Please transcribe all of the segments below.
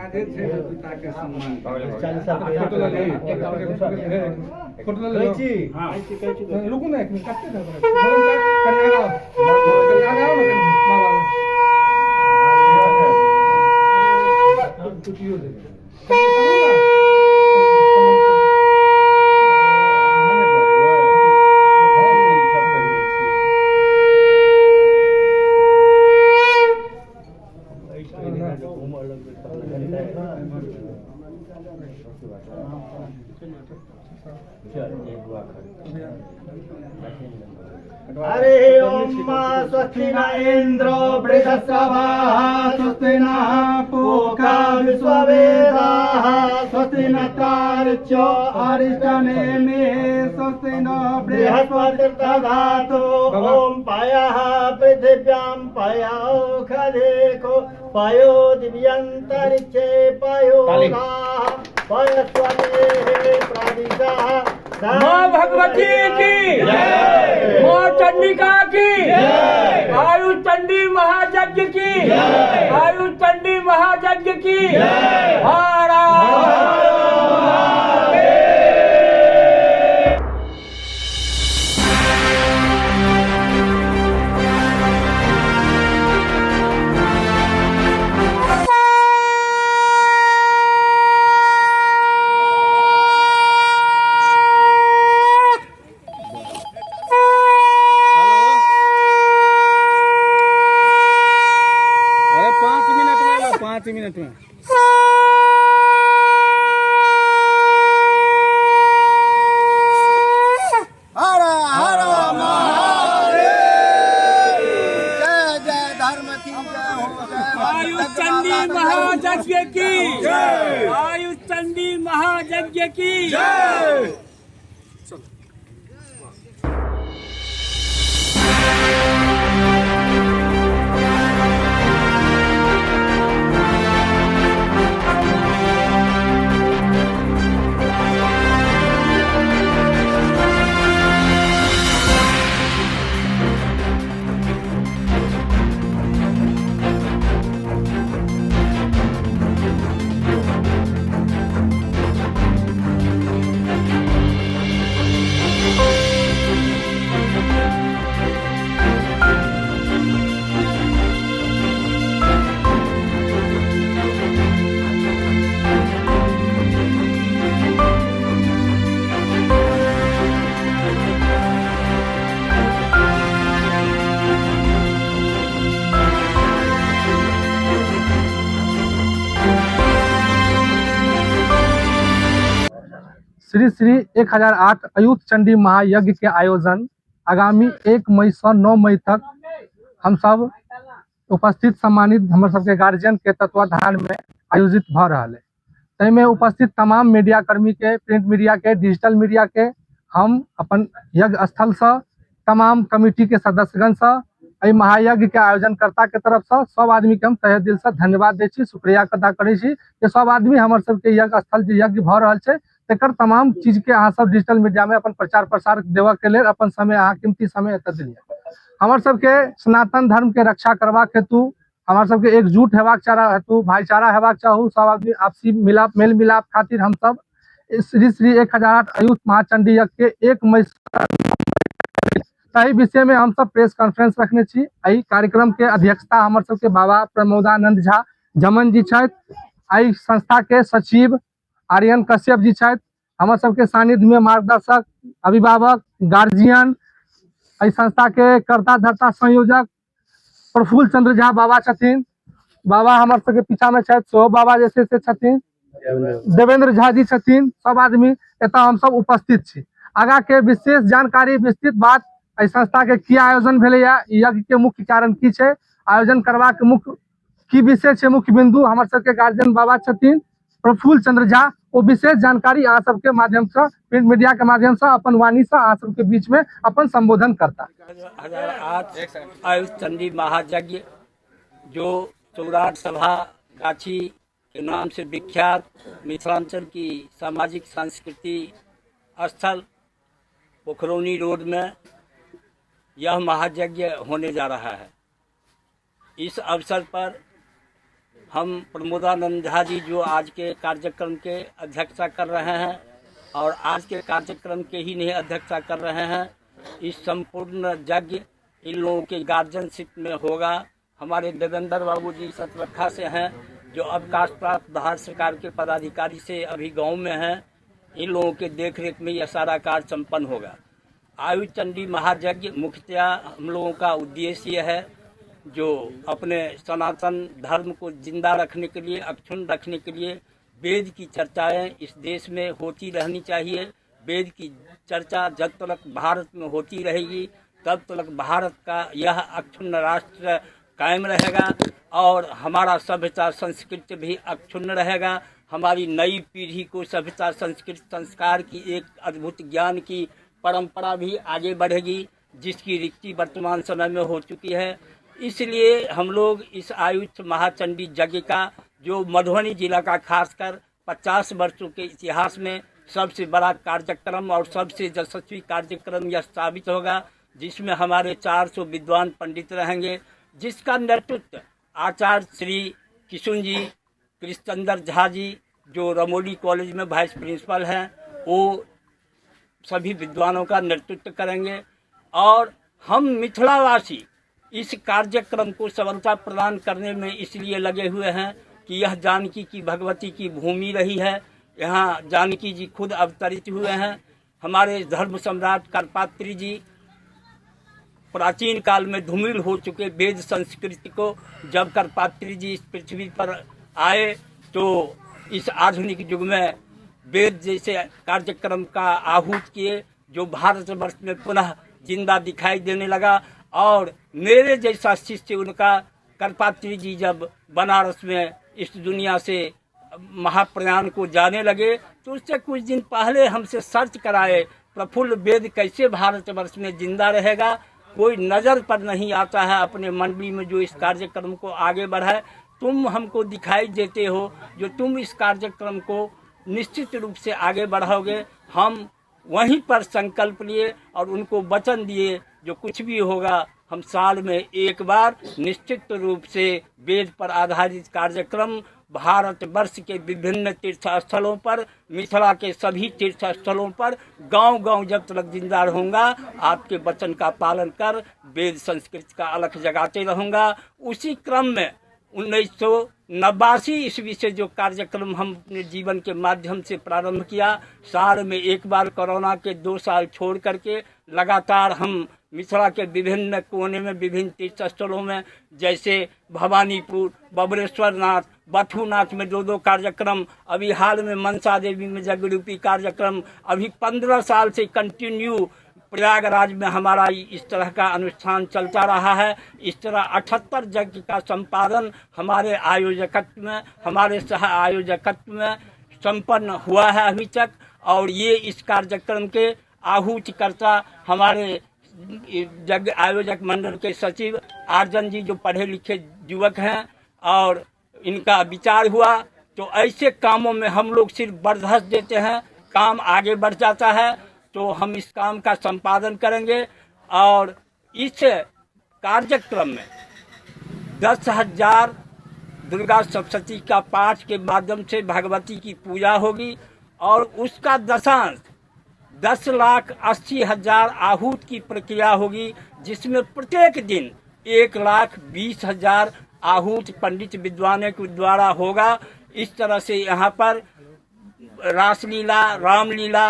आगे थे पिता के सम्मान 40 साल के फोटो ले लो हां रुको ना एक मिनट काटते थे कन्या गाओ ना बाबा कुछ यूज हरे ओम स्वस्ति न इंद्रो बृहस्पतिः स्वस्ति न पूषा विश्ववेदाः स्वस्ति न तार्क्ष्यो अरिष्टनेमिः स्वस्ति न बृहस्पतिर्दधातु ओम पयः पृथिव्यां पयोखदेखो पयो दिव्यन्तरिक्षे पयोगाः पयस्वदेहे प्रदिशः माँ भगवती की जय, माँ चंडिका की जय, आयु चंडी महायज्ञ की जय, आयु चंडी महायज्ञ की जय, मिनट में हर हर महादेव जय जय धर्म की जय हो आयु चंडी महायज्ञ की जय, आयु चंडी महायज्ञ की जय। श्री श्री 1008 अयुत चंडी महायज्ञ के आयोजन आगामी 1 मई से 9 मई तक हम सब उपस्थित सम्मानित हमर सबके गार्जियन के तत्वाधान में आयोजित भ रहा है। तैमें उपस्थित तमाम मीडिया कर्मी के, प्रिंट मीडिया के, डिजिटल मीडिया के हम अपन यज्ञ स्थल से तमाम कमेटी के सदस्यगण से एहि महायज्ञ के आयोजनकर्ता के तरफ से सब आदमी के हम तहे दिल से धन्यवाद दै छी, शुक्रिया अदा करै छी कि सब आदमी हमर सबके यज्ञ स्थल जे यज्ञ भ रहल छै तेकर तमाम चीज के अहाँ सब डिजिटल मीडिया में अपन प्रचार प्रसार देवा के लिए अपन समय अहाँ कीमती समय एतऽ दिलिए। हमर सबके सनातन धर्म के रक्षा करबाक हेतु हमर सबके एकजुट हेबाक चारा हेतु भाईचारा हेबाक चाहू, सब आदमी आपसी मिलाप मेल मिलाप खातिर हम सब श्री श्री 1008 अयुत महाचंडी यज्ञ के 1 मई ताहि विषय में हम सब प्रेस कॉन्फ्रेंस रखने छी। एहि कार्यक्रम के अध्यक्षता हमर सबके बाबा प्रमोदानंद झा जमन जी छथि। एहि संस्था के सचिव आर्यन कश्यप जी छथि। हमर सबके सानिध्य में मार्गदर्शक, अभिभावक, गार्जियन, एहि संस्था के कर्ता धर्ता संयोजक प्रफुल्ल चंद्र झा बाबा छथिन। बाबा हमर सबके पीछा में छथि, सो बाबा जैसे से छथिन, देवेंद्र झा जी छथिन। सब आदमी एतऽ हम सब उपस्थित छी। आगा के विशेष जानकारी, विस्तृत बात एहि संस्था के की आयोजन भेलैया, यज्ञ के मुख्य कारण की छै, आयोजन करबा के मुख्य की विषय छै, मुख्य बिंदु हमर सबके गार्जियन बाबा छथिन प्रफुल्ल चंद्र झा। वो विशेष जानकारी अहाँ सबके माध्यम से, प्रिंट मीडिया के माध्यम से अपन वाणी से अहाँ सबके बीच में अपन संबोधन करता। 1008 आयुष चंडी महायज्ञ जो चौराट सभा गाछी के नाम से विख्यात मिथिलांचल की सामाजिक सांस्कृति स्थल पोखरौनी रोड में यह महायज्ञ होने जा रहा है। इस अवसर पर हम प्रमोदानंद झा जी जो आज के कार्यक्रम के अध्यक्षता कर रहे हैं और आज के कार्यक्रम के ही नहीं अध्यक्षता कर रहे हैं। इस संपूर्ण यज्ञ इन लोगों के गार्जियनशिप में होगा। हमारे देवेंद्र बाबू जी सतलखा से हैं जो अवकाश प्राप्त भारत सरकार के पदाधिकारी से अभी गांव में हैं। इन लोगों के देखरेख में यह सारा कार्य संपन्न होगा। आयु चंडी महायज्ञ मुख्यतया हम लोगों का उद्देश्य है जो अपने सनातन धर्म को जिंदा रखने के लिए, अक्षुण्ण रखने के लिए वेद की चर्चाएं इस देश में होती रहनी चाहिए। वेद की चर्चा जब तक भारत में होती रहेगी तब तक भारत का यह अक्षुण्ण राष्ट्र कायम रहेगा और हमारा सभ्यता संस्कृति भी अक्षुण्ण रहेगा। हमारी नई पीढ़ी को सभ्यता संस्कृति संस्कार की एक अद्भुत ज्ञान की परंपरा भी आगे बढ़ेगी जिसकी रिक्ति वर्तमान समय में हो चुकी है। इसलिए हम लोग इस आयुष महाचंडी यज्ञ का जो मधुबनी जिला का खासकर 50 वर्षों के इतिहास में सबसे बड़ा कार्यक्रम और सबसे यशस्वी कार्यक्रम यह साबित होगा, जिसमें हमारे 400 विद्वान पंडित रहेंगे, जिसका नेतृत्व आचार्य श्री किशुन जी कृष्णचंद्र झा जी जो रमोली कॉलेज में वाइस प्रिंसिपल हैं, वो सभी विद्वानों का नेतृत्व करेंगे। और हम मिथिलावासी इस कार्यक्रम को सफलता प्रदान करने में इसलिए लगे हुए हैं कि यह जानकी की भगवती की भूमि रही है। यहाँ जानकी जी खुद अवतरित हुए हैं। हमारे धर्म सम्राट करपात्री जी प्राचीन काल में धूमिल हो चुके वेद संस्कृति को जब करपात्री जी इस पृथ्वी पर आए तो इस आधुनिक युग में वेद जैसे कार्यक्रम का आहूत किए जो भारतवर्ष में पुनः जिंदा दिखाई देने लगा। और मेरे जैसा शिष्य उनका करपात्री जी जब बनारस में इस दुनिया से महाप्रयाण को जाने लगे तो उससे कुछ दिन पहले हमसे सर्च कराए प्रफुल्ल वेद कैसे भारतवर्ष में जिंदा रहेगा। कोई नज़र पर नहीं आता है अपने मंडली में जो इस कार्यक्रम को आगे बढ़ाए। तुम हमको दिखाई देते हो जो तुम इस कार्यक्रम को निश्चित रूप से आगे बढ़ाओगे। हम वहीं पर संकल्प लिए और उनको वचन दिए जो कुछ भी होगा हम साल में एक बार निश्चित रूप से वेद पर आधारित कार्यक्रम भारतवर्ष के विभिन्न तीर्थ स्थलों पर, मिथिला के सभी तीर्थ स्थलों पर गांव-गांव जब तक जिंदा रहूँगा आपके वचन का पालन कर वेद संस्कृति का अलख जगाते रहूँगा। उसी क्रम में 1989 ईस्वी से जो कार्यक्रम हम अपने जीवन के माध्यम से प्रारंभ किया, साल में एक बार कोरोना के 2 साल छोड़ करके लगातार हम मिथिला के विभिन्न कोने में विभिन्न तीर्थ स्थलों में जैसे भवानीपुर, बबरेश्वर नाथ, बथुनाथ में 2-2 कार्यक्रम, अभी हाल में मनसा देवी में जगरूपी कार्यक्रम, अभी 15 साल से कंटिन्यू प्रयागराज में हमारा इस तरह का अनुष्ठान चलता रहा है। इस तरह 78 यज्ञ का संपादन हमारे आयोजकत्व में, हमारे सह आयोजकत्व में संपन्न हुआ है अभी तक। और ये इस कार्यक्रम के आहूतिकर्ता हमारे यज्ञ आयोजक मंडल के सचिव आर्जन जी जो पढ़े लिखे युवक हैं और इनका विचार हुआ तो ऐसे कामों में हम लोग सिर्फ बर्दाश्त देते हैं, काम आगे बढ़ जाता है तो हम इस काम का संपादन करेंगे। और इस कार्यक्रम में 10,000 दुर्गा सप्तशती का पाठ के माध्यम से भगवती की पूजा होगी और उसका दशांश 10,80,000 आहूत की प्रक्रिया होगी, जिसमें प्रत्येक दिन 1,20,000 आहूत पंडित विद्वानों के द्वारा होगा। इस तरह से यहाँ पर रासलीला, रामलीला,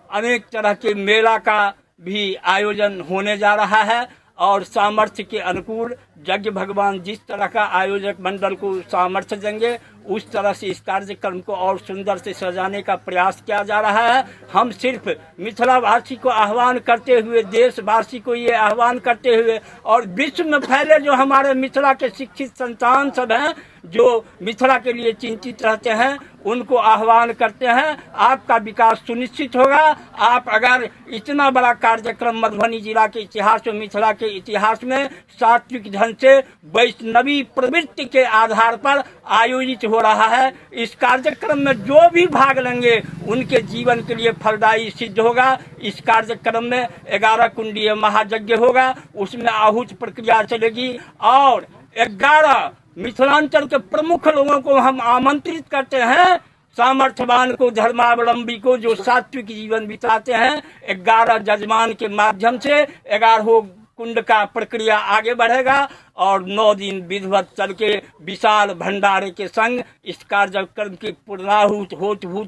अनेक तरह के मेला का भी आयोजन होने जा रहा है और सामर्थ्य के अनुकूल यज्ञ भगवान जिस तरह का आयोजक मंडल को सामर्थ्य देंगे उस तरह से इस कार्यक्रम को और सुंदर से सजाने का प्रयास किया जा रहा है। हम सिर्फ मिथिलावासी को आह्वान करते हुए, देशवासी को ये आह्वान करते हुए और विश्व में फैले जो हमारे मिथिला के शिक्षित संतान सब हैं जो मिथिला के लिए चिंतित रहते हैं उनको आह्वान करते हैं, आपका विकास सुनिश्चित होगा। आप अगर इतना बड़ा कार्यक्रम मधुबनी जिला के इतिहास में, मिथिला के इतिहास में सात्विक ढंग से वैष्णवी प्रवृत्ति के आधार पर आयोजित हो रहा है, इस कार्यक्रम में जो भी भाग लेंगे उनके जीवन के लिए फलदायी सिद्ध होगा। इस कार्यक्रम में 11 कुंडीय महायज्ञ होगा, उसमें आहूत प्रक्रिया चलेगी और 11 मिथिलांचल के प्रमुख लोगों को हम आमंत्रित करते हैं, सामर्थ्यवान को, धर्मावलंबी को, जो सात्विक जीवन बिताते हैं। 11 जजमान के माध्यम से 11 कुंड का प्रक्रिया आगे बढ़ेगा और 9 दिन विधिवत चल के विशाल भंडारे के संग इस कार्यक्रम की पूर्णाहुति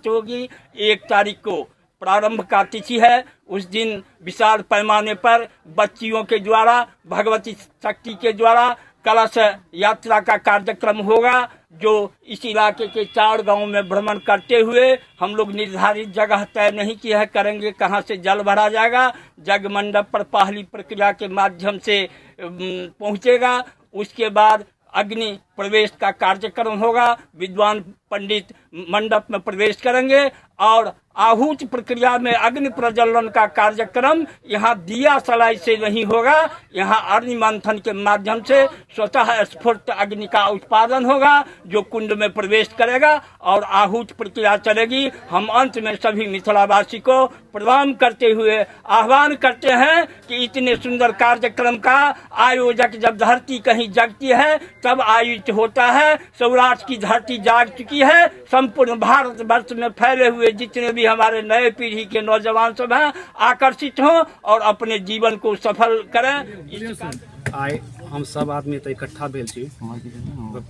होगी। 1 तारीख को प्रारंभ का तिथि है। उस दिन विशाल पैमाने पर बच्चियों के द्वारा, भगवती शक्ति के द्वारा कलश यात्रा का कार्यक्रम होगा, जो इस इलाके के 4 गांव में भ्रमण करते हुए हम लोग निर्धारित जगह तय नहीं की है, करेंगे कहां से जल भरा जाएगा। जग मंडप पर पहली प्रक्रिया के माध्यम से पहुंचेगा। उसके बाद अग्नि प्रवेश का कार्यक्रम होगा। विद्वान पंडित मंडप में प्रवेश करेंगे और आहूत प्रक्रिया में अग्नि प्रज्वलन का कार्यक्रम यहाँ दिया सलाई से नहीं होगा, यहाँ अग्नि मंथन के माध्यम से स्वतः स्फूर्त अग्नि का उत्पादन होगा जो कुंड में प्रवेश करेगा और आहूत प्रक्रिया चलेगी। हम अंत में सभी मिथिलावासी को प्रणाम करते हुए आह्वान करते हैं कि इतने सुंदर कार्यक्रम का आयोजक जब धरती कहीं जगती है तब आयोजित होता है। सौराष्ट्र की धरती जाग चुकी है। संपूर्ण भारत वर्ष में फैले हुए जितने भी हमारे नए पीढ़ी के नौजवान सब हैं आकर्षित हों और अपने जीवन को सफल करें। आइ हम सब आदमी तो इकट्ठा भेल छी,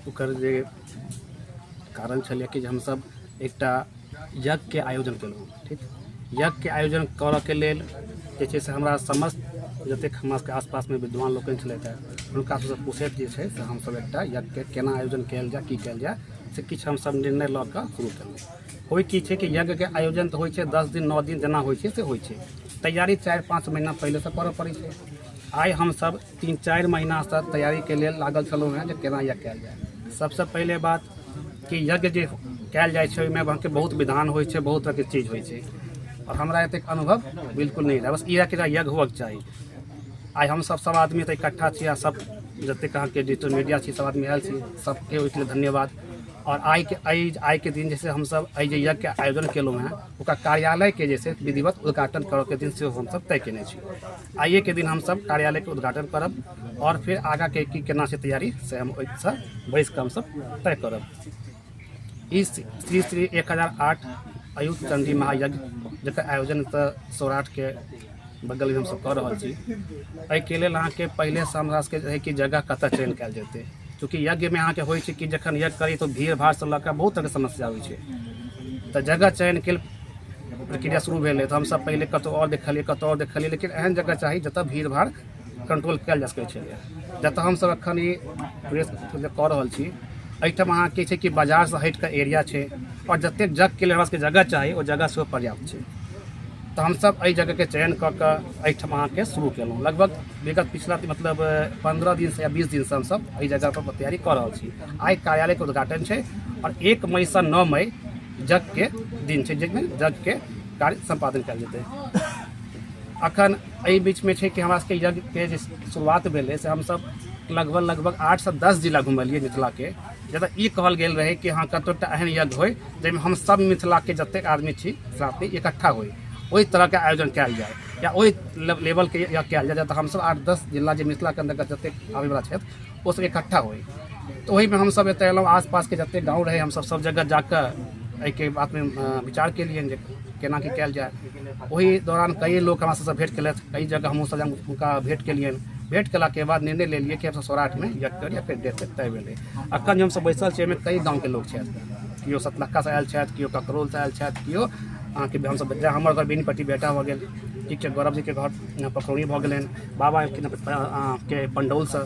ओकर जे कारण छलै कि हम सब एकटा यज्ञ के आयोजन केलहुँ। ठीक, यज्ञ के आयोजन करऽ के लेल जे छै से हमरा समस्त जतेक हमरा सबके आसपास में विद्वान लोकनि छलथि हैं हुनका सबसँ पूछैत जे छै से हमसब एकटा यज्ञ के केना आयोजन कयल जाय, की कयल जाय से किछु हमसब निर्णय लऽ कऽ शुरू केलहुँ। होइ की छै कि यज्ञ के आयोजन तऽ होइ छै 10 दिन 9 दिन जेना होइ छै से होइ छै, तैयारी 4-5 महीना पहिले से करऽ पड़ै छै। आइ हमसब 3-4 महीना से तैयारी के लेल लागल छलहुँ हैं जे केना यज्ञ कयल जाय। सबसँ पहिले बात कि यज्ञ जे कयल जाइ छै ओहिमे अहाँके बहुत विधान होइ छै, बहुत तरहके चीज होइ छै और हमरा एतेक अनुभव बिल्कुल नहीं रहा। बस ई कि यज्ञ होबाक चाही। आइ हम सब आदमी तऽ इकट्ठा छी आ सब जतेक अहाँके डिजिटल मीडिया छी सब आदमी आयल छी, सबके ओहिके लेल धन्यवाद। और आइ के दिन जैसे हम सब जे यज्ञ के आयोजन केलहुँ हैं ओकर कार्यालय के जैसे विधिवत उद्घाटन करऽ के दिन से हम सब तय केने छी। आइए के दिन हम सब कार्यालय के उद्घाटन करब और फिर आगा के की केना से तैयारी से हम ओहिसँ बैस कऽ हम सब तय करब। ई श्री 1008 अयुत चंडी महायज्ञ जकर आयोजन तऽ सौराठ के बगल में हम सब कऽ रहल छी। एहिके लेल अहाँके पहिले से हमरा सबके रहै कि जगह कतऽ चयन कयल जेतै, चूँकि यज्ञ में अहाँके होइ छै कि जखन यज्ञ करी तो भीड़ भाड़ से लऽ कऽ बहुत तरहके समस्या होइ छै, तऽ जगह चयन के प्रक्रिया शुरू भेलै। तऽ हमसब पहिले कतौ और देखलियै, लेकिन एहन जगह चाही जतऽ भीड़ भाड़ कंट्रोल कयल जा सकै छलै। जतऽ हमसब एखन ई प्रेस कऽ रहल छी एहिठाम अहाँके छै कि बाजार से हटि कऽ एरिया छै और जतेक यज्ञ के लेल हमरा सबके जगह चाही ओ जगह सेहो पर्याप्त छै। तऽ हमसब एहि जगह के चयन कऽ कऽ एहिठाम अहाँके शुरू केलहुँ। लगभग विगत पिछला मतलब 15 दिन से या 20 दिन से हमसब एहि जगह पर तैयारी कऽ रहल छी। आइ कार्यालय के उद्घाटन छै और 1 मई से 9 मई यज्ञ के दिन छै जाहिमे यज्ञ के कार्य संपादन कयल जेतै। अखन एहि बीच में छै कि हमरा सबके यज्ञ के जे शुरुआत भेलै से हमसब लगभग 8 से 10 जिला घुमलियै मिथिला के, जतऽ ई कहल गेल रहे कि हाँ कतौटा एहन यज्ञ होय जाहिमे हम सब मिथिला के जतेक आदमी छी साथी इकट्ठा होय, ओहि तरह के आयोजन कयल जाय या ओहि लेवल के यज्ञ कयल जाय जतऽ हमसब 8-10 जिला जे मिथिला के अंतर्गत जतेक आबै वाला छथि ओ सब इकट्ठा होय। तऽ ओहिमे हमसब एतऽ एलहुँ, आसपास के जतेक गाँव रहे हमसब सब जगह जाकऽ एहिके बात में विचार केलियनि जे केना की कयल जाय। ओहि दौरान कई लोग हमरा सबसँ भेंट केलथि, कई जगह हमहूँ सब हुनका भेंट केलियनि। भेंट केला के बाद निर्णय ले लिए कि हमसब सौराठ में यज्ञ करी या फिर डेट तय भेलै। अखन जे हमसब बैसल छी एहिमे कई गाँव के लोग छथि, केओ सतलक्खा से आयल छथि, केओ ककरोल से आयल छथि, केओ अहाँके हमसब हमर घर बेनीपट्टी बेटा भऽ गेल, ठीक छै, गौरव जी के घर पकौड़ी भऽ गेलनि, बाबा के पंडौल से।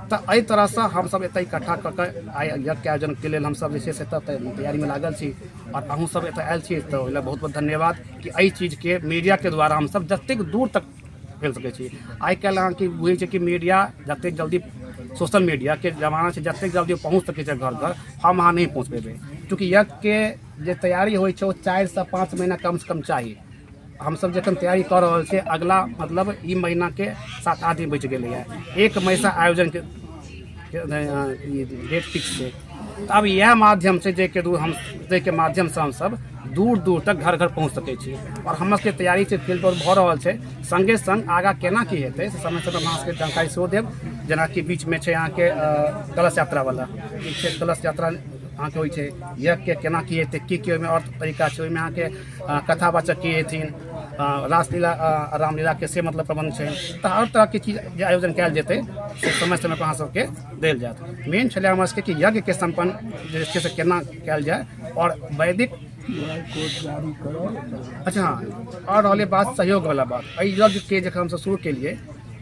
तऽ एहि तरह से हमसब एतऽ इकट्ठा कऽ कऽ आइ यज्ञ के आयोजन के लेल हमसब जे छै से एतऽ तैयारी में लागल छी और अहूँ सब एतऽ आयल छी तऽ ओहि लेल बहुत बहुत धन्यवाद कि एहि चीज के मीडिया के द्वारा हमसब जतेक दूर तक फैल सकै छी। आइ काल्हि अहाँके बुझै छै कि मीडिया जतेक जल्दी सोशल मीडिया के जमाना छै, जतेक जल्दी पहुँच सकै छै घर घर, हम अहाँ नहीं पहुँच पेबै, चूँकि यज्ञ के जे तैयारी होइ छै ओ 4 से 5 महीना कम से कम चाही। हमसब जखन तैयारी कऽ रहल छी अगला मतलब ई महीना के 7-8 दिन बचि गेलै है। 1 मई से आयोजन के डेट फिक्स छै अब यह माध्यम से के माध्यम से हम सब दूर दूर तक घर घर पहुँच सकै छी और हमर सबके तैयारी छै फील्ड पर भऽ रहल छै। संगे संग आगाँ केना की हेतै से समय समय अहाँ सबके जानकारी सेहो देब। जेनाकि बीचमे छै अहाँके कलश यात्रा वाला, ठीक छै, कलश यात्रा अहाँके होइ छै, यज्ञ के केना की हेतै, की ओहिमे और तरीका छै, ओहिमे अहाँके कथावाचक की हेथिन, रासलीला रामलीला के से मतलब प्रबंध छै, तऽ हर तरहके चीज जे आयोजन कयल जेतै से समय समय पर अहाँ सबके देल जायत। मेन छलै हमर सबके कि यज्ञ के सम्पन्न जे छै से केना कयल जाय और वैदिक अच्छा हाँ, और रहलै बात सहयोग वाला बात। एहि यज्ञ के जखन हमसब शुरू केलिए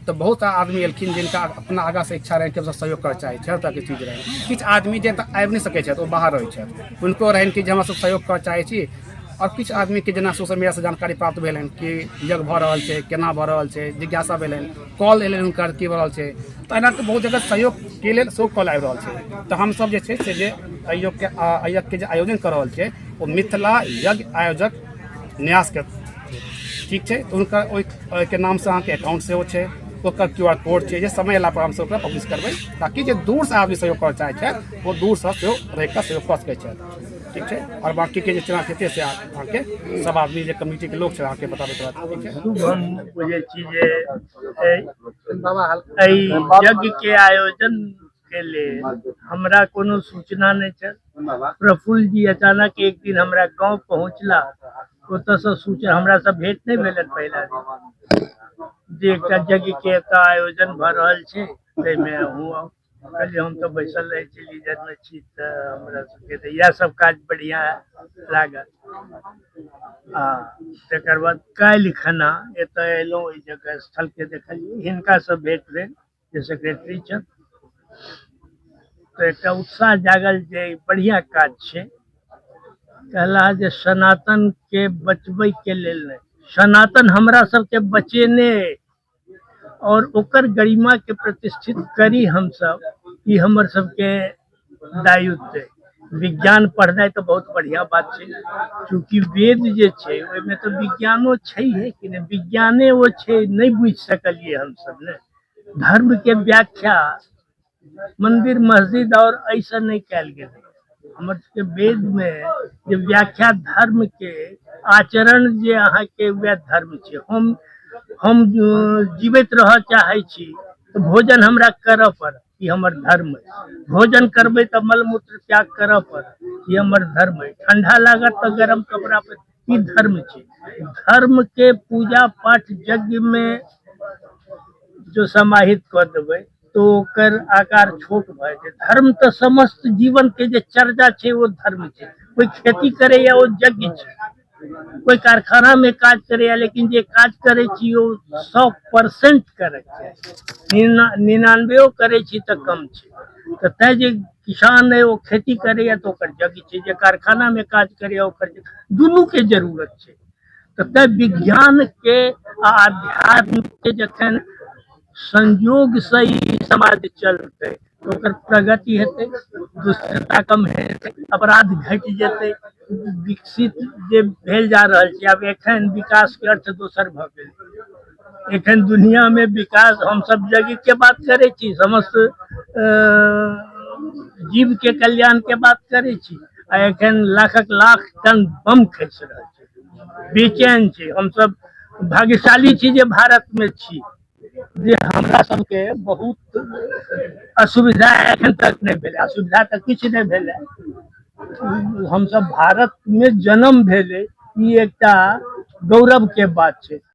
तो बहुत सारा आदमी एलखिन जिनका अपना आगाँ से इच्छा रहै कि हमसब सहयोग करऽ चाहै छै, हर तरहके चीज रहै। किछु आदमी जे आबि नहि सकै छथि, ओ बाहर रहै छथि, हुनको रहनि कि जे हमरा सब सहयोग करऽ चाहै छी। और किछु आदमी के जेना सोशल मीडिया से जानकारी प्राप्त भेलनि कि यज्ञ भऽ रहल छै, केना भऽ रहल छै, जिज्ञासा भेलनि, कॉल एलनि हुनकर की भऽ रहल छै, तऽ एना बहुत जगह सहयोग के लेल सेहो कॉल आबि रहल छै। तऽ हमसब जे छै से जे यज्ञ के जे आयोजन कऽ रहल छै ओ मिथिला यज्ञ आयोजक न्यास के, ठीक छै, तऽ हुनकर ओहिके नाम से अहाँके अकाउंट सेहो छै, ओकर QR कोड छै, जे समय अयला पर हमसब ओकरा पब्लिश करबै ताकि जे दूर से आदमी सहयोग करऽ चाहै छथि वो दूर से सेहो रहि कऽ सहयोग कऽ सकै छथि, ठीक छै। और बाकी के जे चुनाव हेतै से अहाँके सब आदमी जे कमिटी के लोग छै अहाँके बताबैत रहत, ठीक छै। हम बुझे छी जे यज्ञ के आयोजन के लेल हमरा कोनो सूचना नहीं छै। प्रफुल्ल जी अचानक एक दिन हमरा गांव पहुंचला, ओतऽ से सूचना हमरा से भेंट नहीं भेलनि पहिला दिन जे एकटा यज्ञ के एतऽ आयोजन भऽ रहल छै, ताहिमे कहलिए हम तो बैसल रहे छी लीडर में छी, तऽ हमरा सबके तऽ इएह सब काज बढ़िया लागल। तकर बाद काल्हि खना एतऽ एलहुँ, ओहि जगह स्थल के देखलिए, हिनका से भेंट भेल जे सेक्रेटरी छथि, तऽ एकटा उत्साह जागल जे बढ़िया काज छै। कहला जे सनातन के बचबै के लेल नहीं, सनातन हमरा सबके बचेने और ओकर गरिमा के प्रतिष्ठित करी हम सब, ई हमर सबके दायित्व है। विज्ञान पढ़नाइ तो बहुत बढ़िया बात छै, चूँकि वेद जे छै ओहिमे तो विज्ञानो छै है कि नहीं, विज्ञाने वो छै नहीं बुझि सकलिए हम सब ने। धर्म के व्याख्या मंदिर मस्जिद और ऐसा नहीं कयल गेलै, हमर सबके वेद में जे व्याख्या धर्म के आचरण जे अहाँ के वह धर्म छै। हम जीवित रह चाहे छी तो भोजन हमरा करऽ पड़त, ई हमर धर्म है। भोजन करबै तो मलमूत्र त्याग करऽ पड़त, ई हमर धर्म है। ठंडा लागत तो गरम कपड़ा पर, ई धर्म छै। धर्म के पूजा पाठ यज्ञ में जो समाहित कर देबै तो ओकर आकार छोट भऽ जाय। धर्म तो समस्त जीवन के जे चर्चा छै वो धर्म छै। कोई खेती करे या वो यज्ञ छै, कोई कारखाना में काज करे या, लेकिन जे काज करे छी वो 100% करे छै, 99 करे छी तो कम छै। तो तै जे किसान है वो खेती करे या तो ओकर यज्ञ छै, जे कारखाना में काज करे या ओकर, दुनू के जरूरत छै। तो तै विज्ञान के आ अध्यात्म के जखन संयोग से ही समाज चलते तो ओकर प्रगति हेतै, दुष्टता कम हेतै, अपराध घटि जेतै, विकसित जे भेल जा रहल छै। आब एखन विकास के अर्थ दोसर भऽ गेल। एखन दुनिया में विकास, हम सब यज्ञ के बात करे छी, समस्त जीव के कल्याण के बात करे छी, आ एखन लाखक लाख टन बम खसि रहल छै। बेचैन छै, हम सब भाग्यशाली छी जे भारत में छी, जे हमरा सबके बहुत असुविधा एखन तक नहीं भेलै, असुविधा तक किछु नहीं भेलै। हम सब भारत में जन्म भेलै, ई एकटा गौरव के बात छै।